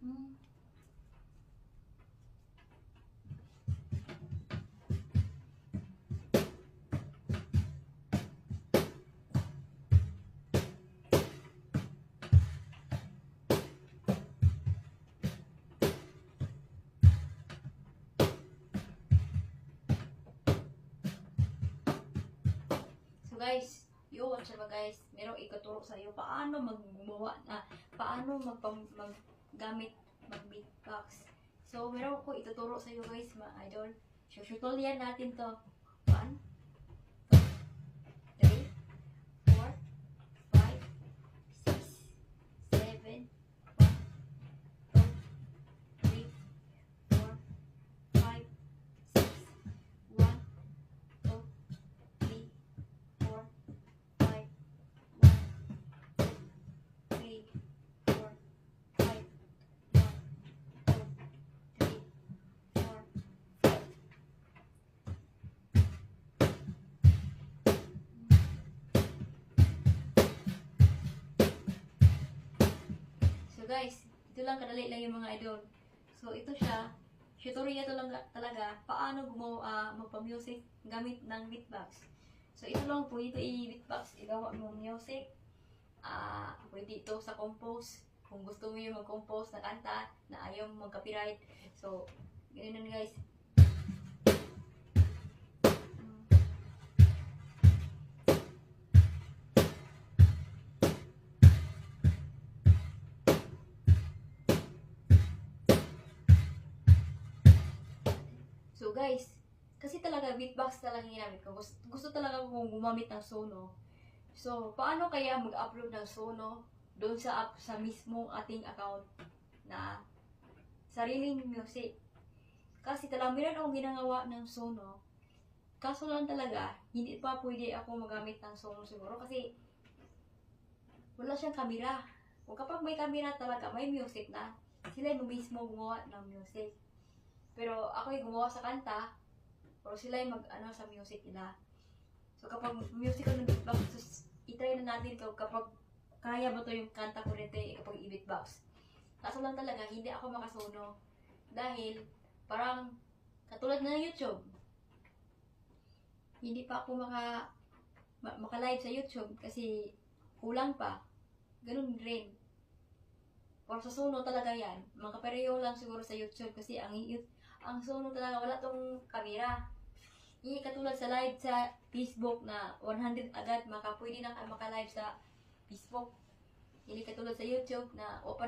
So guys, watch ba guys, merong ikaturo sa iyo paano maggumawa na, paano maggamit mag-beatbox. So meron ko ituturo sa iyo guys, mga idol. Tutorial natin to. 1, 2, 3, 4, 5, 6, 7, 1, 2, 3, 4, 5, 6, 1, 2, 3, 4, 5, 1, 2, 3, 4, 5, 1, 2, 3, 4, 5. So guys, ito lang kadali lang yung mga idol. So ito siya, tutorial ito lang talaga paano gumawa magpa-music gamit ng beatbox. So ito lang po, ito i-beatbox, igawa mo music. Pwede ito sa compose. Kung gusto mo yung mag-compose na kanta na ayaw mag-copyright. So, ganyan guys. So guys, kasi talaga beatbox talaga ginamit ko. Gusto talaga kong gumamit ng Sono. So, paano kaya mag-upload ng Sono doon sa app, sa mismong ating account na sariling music? Kasi talaga meron akong ginagawa ng Sono. Kaso lang talaga, hindi pa pwede ako magamit ng Sono siguro kasi wala siyang camera. Kung kapag may camera talaga, may music na. Sila yung mismo gumawa ng music. Pero ako yung gumawa sa kanta, pero sila yung mag-ano sa music nila. So kapag music ko ng beatbox, itry na natin kapag kaya ba to yung kanta ko rin kapag i-beatbox. Kaso lang talaga, hindi ako makasono. Dahil, parang, katulad na YouTube, hindi pa ako maka-live sa YouTube kasi kulang pa. Ganun rin. Pero sa Sono talaga yan. Makapareho lang siguro sa YouTube kasi ang Sono talaga wala tong camera. Hindi katulad sa live sa Facebook na 100 agad pwede na maka-live sa Facebook. Hindi katulad sa YouTube na open